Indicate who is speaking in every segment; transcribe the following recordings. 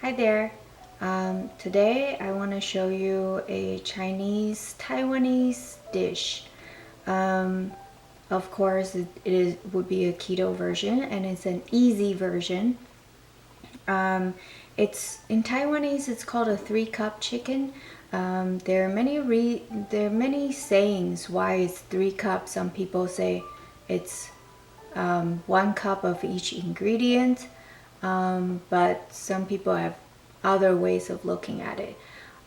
Speaker 1: Hi there. Today I want to show you a Chinese Taiwanese dish. Um, of course, would be a keto version, and it's an easy version. It's in Taiwanese. It's called a 3-cup chicken. There are many sayings why it's 3 cups. Some people say it's 1 cup of each ingredient, but some people have other ways of looking at it.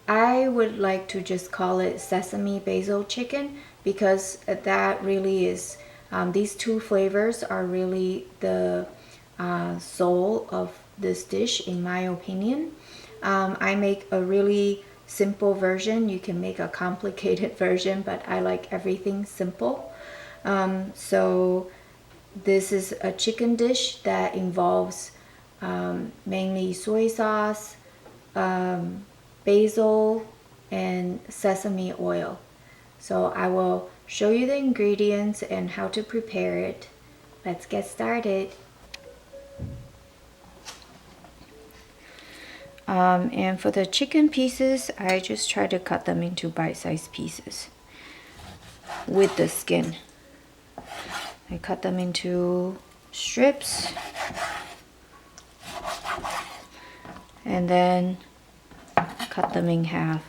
Speaker 1: I would like to just call it Sesame Basil Chicken because that really is, these two flavors are really the soul of this dish, in my opinion. I make a really simple version. You can make a complicated version, but I like everything simple. So this is a chicken dish that involves mainly soy sauce, basil, and sesame oil. So I will show you the ingredients and how to prepare it. Let's get started. And for the chicken pieces, I just try to cut them into bite-sized pieces with the skin. I cut them into strips and then cut them in half.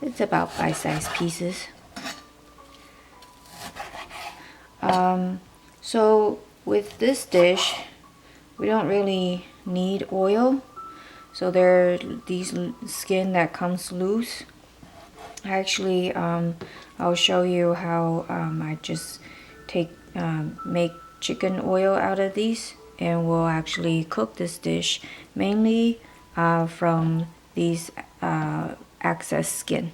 Speaker 1: It's about bite-sized pieces. So with this dish, we don't really need oil. So there are these skin that comes loose. Actually, I'll show you how I just make chicken oil out of these, and we'll actually cook this dish mainly from these excess skin.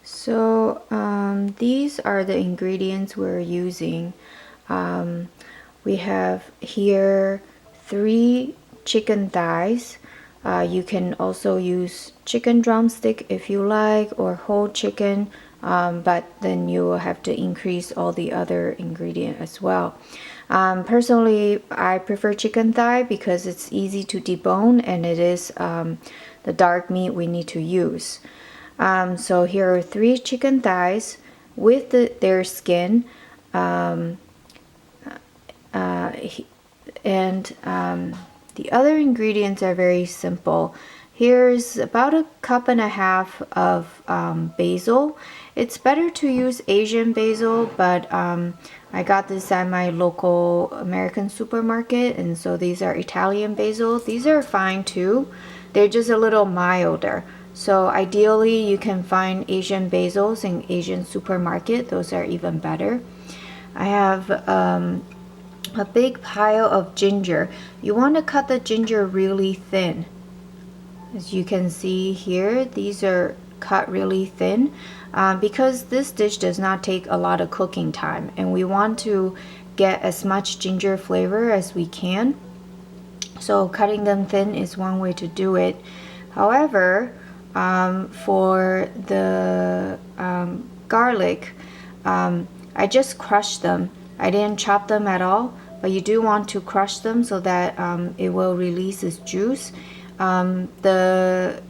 Speaker 1: So these are the ingredients we're using. We have here 3 chicken thighs. You can also use chicken drumstick if you like, or whole chicken, but then you will have to increase all the other ingredients as well. Personally, I prefer chicken thigh because it's easy to debone, and it is the dark meat we need to use. So here are 3 chicken thighs with their skin. The other ingredients are very simple. Here's about 1.5 cups of basil. It's better to use Asian basil, but I got this at my local American supermarket, and so these are Italian basil. These are fine too. They're just a little milder. So ideally you can find Asian basils in Asian supermarket. Those are even better. I have a big pile of ginger. You want to cut the ginger really thin. As you can see here, these are cut really thin because this dish does not take a lot of cooking time, and we want to get as much ginger flavor as we can. So cutting them thin is one way to do it. However, for the garlic, I just crushed them. I didn't chop them at all, but you do want to crush them so that it will release its juice. The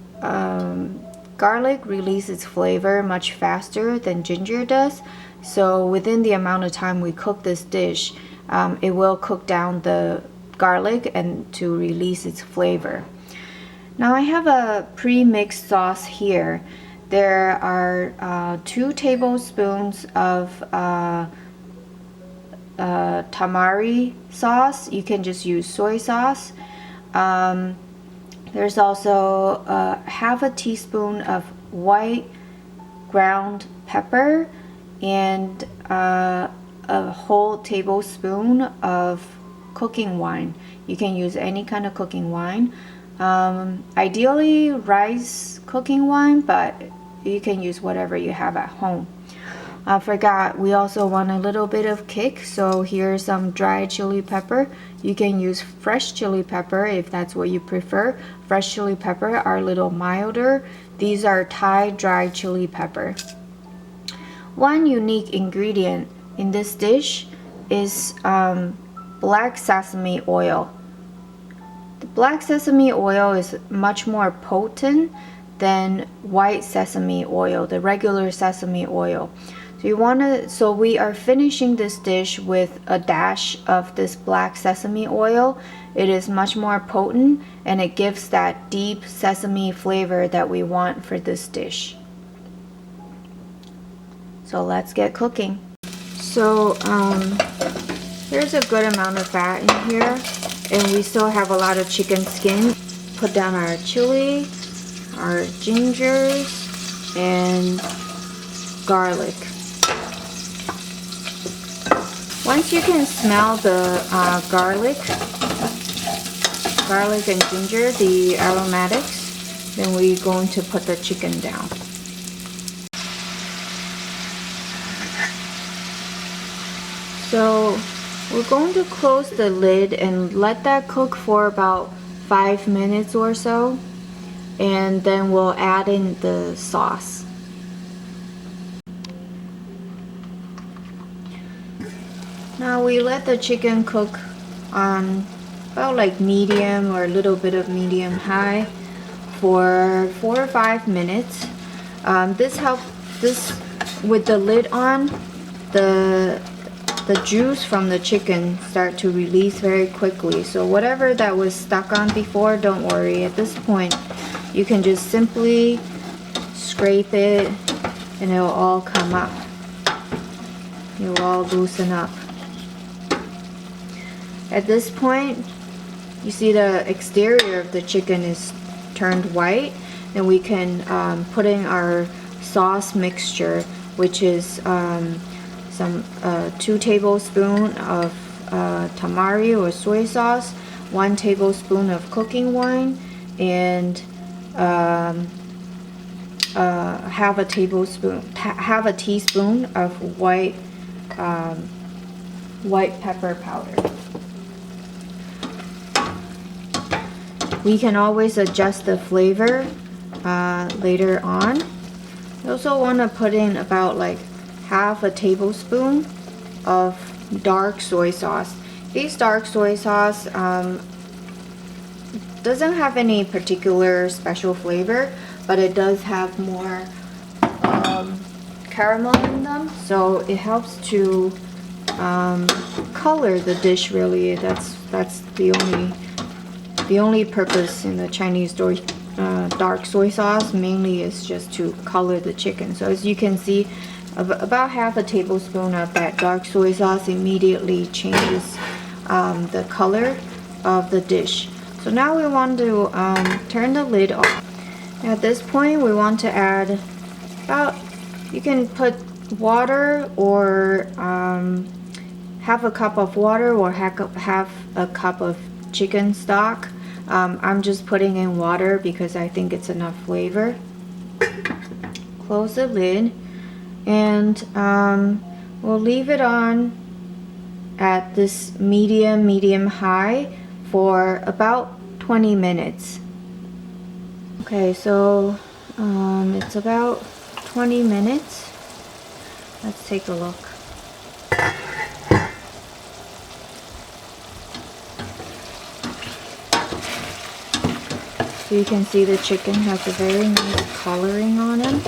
Speaker 1: garlic releases flavor much faster than ginger does, so within the amount of time we cook this dish, it will cook down the garlic and to release its flavor. Now I have a pre-mixed sauce here. There are 2 tablespoons of tamari sauce. You can just use soy sauce. There's also 1/2 teaspoon of white ground pepper and a whole tablespoon of cooking wine. You can use any kind of cooking wine. Ideally rice cooking wine, but you can use whatever you have at home. I forgot, we also want a little bit of kick, so here's some dried chili pepper. You can use fresh chili pepper if that's what you prefer. Fresh chili pepper are a little milder. These are Thai dried chili pepper. One unique ingredient in this dish is black sesame oil. The black sesame oil is much more potent than white sesame oil, the regular sesame oil. So we are finishing this dish with a dash of this black sesame oil. It is much more potent and it gives that deep sesame flavor that we want for this dish. So let's get cooking. So there's a good amount of fat in here and we still have a lot of chicken skin. Put down our chili, our gingers, and garlic. Once you can smell the garlic and ginger, the aromatics, then we're going to put the chicken down. So we're going to close the lid and let that cook for about 5 minutes or so, and then we'll add in the sauce. Now we let the chicken cook on about like medium or a little bit of medium high for 4 or 5 minutes. This with the lid on, the juice from the chicken start to release very quickly. So whatever that was stuck on before, don't worry. At this point, you can just simply scrape it and it'll all come up. It'll all loosen up. At this point, you see the exterior of the chicken is turned white, and we can put in our sauce mixture, which is 2 tablespoons of tamari or soy sauce, 1 tablespoon of cooking wine, and half a teaspoon of white pepper powder. We can always adjust the flavor later on. You also want to put in about like half a tablespoon of dark soy sauce. This dark soy sauce doesn't have any particular special flavor, but it does have more caramel in them, so it helps to color the dish. Really, that's the only purpose in the Chinese dark soy sauce mainly is just to color the chicken. So as you can see, about half a tablespoon of that dark soy sauce immediately changes the color of the dish. So now we want to turn the lid off. At this point, we want to add you can put water or half a cup of water or half a cup of chicken stock. I'm just putting in water because I think it's enough flavor. Close the lid and we'll leave it on at this medium high for about 20 minutes. Okay, so it's about 20 minutes. Let's take a look. So you can see the chicken has a very nice coloring on it.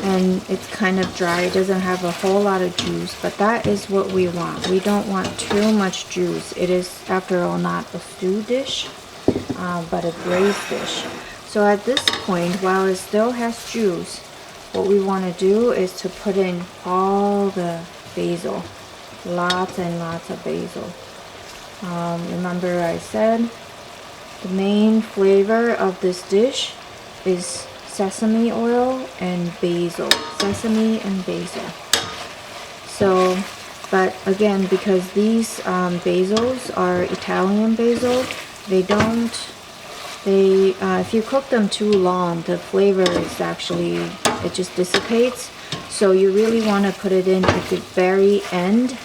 Speaker 1: And it's kind of dry. It doesn't have a whole lot of juice, but that is what we want. We don't want too much juice. It is, after all, not a stew dish, but a braised dish. So at this point, while it still has juice, what we want to do is to put in all the basil. Lots and lots of basil. Remember I said the main flavor of this dish is sesame oil and basil. Sesame and basil. So, but again, because these basils are Italian basil, if you cook them too long, the flavor is actually, it just dissipates. So you really want to put it in at the very end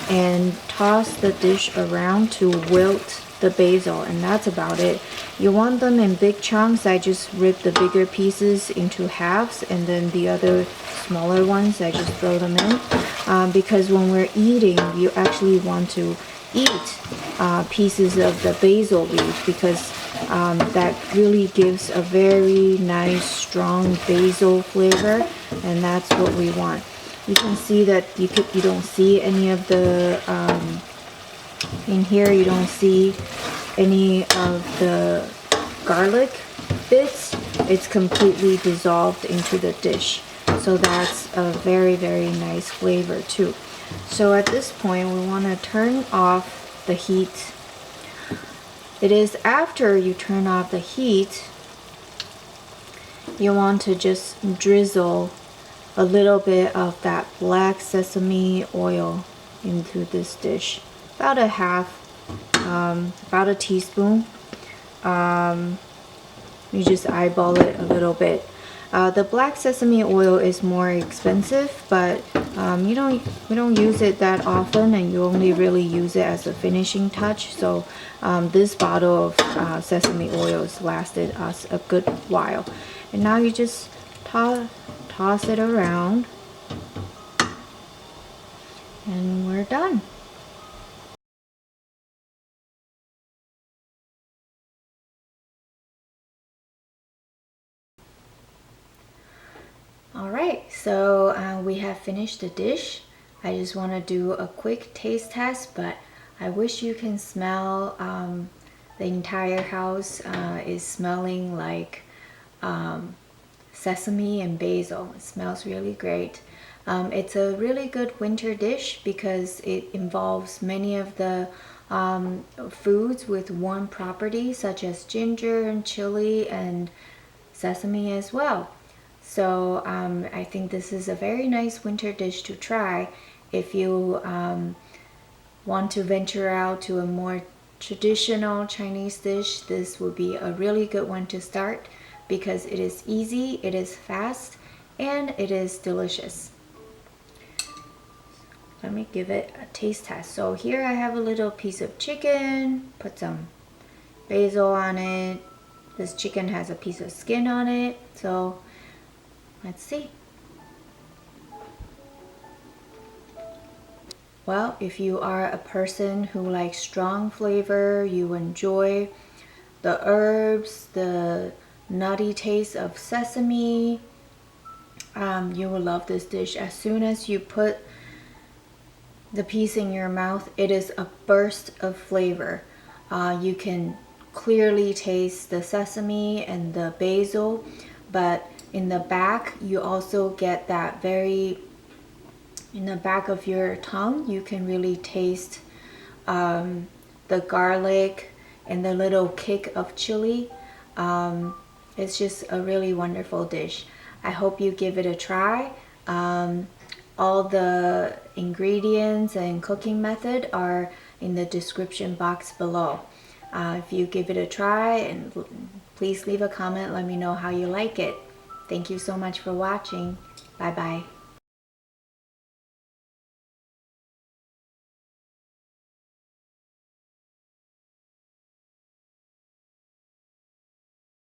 Speaker 1: and toss the dish around to wilt the basil, and that's about it. You want them in big chunks. I just rip the bigger pieces into halves, and then the other smaller ones I just throw them in. because when we're eating, you actually want to eat pieces of the basil leaf, because that really gives a very nice strong basil flavor, and that's what we want. You can see that you don't see any of the in here, you don't see any of the garlic bits. It's completely dissolved into the dish, so that's a very, very nice flavor too. So at this point, we want to turn off the heat. It is after you turn off the heat, you want to just drizzle a little bit of that black sesame oil into this dish, about a half, about a teaspoon. You just eyeball it a little bit. The black sesame oil is more expensive, but we don't use it that often, and you only really use it as a finishing touch. So this bottle of sesame oil has lasted us a good while. And now you just toss it around, and we're done. Alright, so we have finished the dish. I just want to do a quick taste test, but I wish you can smell the entire house is smelling like sesame and basil. It smells really great. It's a really good winter dish because it involves many of the foods with warm properties, such as ginger and chili and sesame as well. So I think this is a very nice winter dish to try. If you want to venture out to a more traditional Chinese dish, this would be a really good one to start because it is easy, it is fast, and it is delicious. Let me give it a taste test. So here I have a little piece of chicken, put some basil on it. This chicken has a piece of skin on it, so let's see. Well, if you are a person who likes strong flavor, you enjoy the herbs, the nutty taste of sesame, you will love this dish. As soon as you put the piece in your mouth, it is a burst of flavor. You can clearly taste the sesame and the basil, but in the back, you also get that very, in the back of your tongue, you can really taste the garlic and the little kick of chili. It's just a really wonderful dish. I hope you give it a try. All the ingredients and cooking method are in the description box below. If you give it a try, and please leave a comment, let me know how you like it. Thank you so much for watching. Bye bye.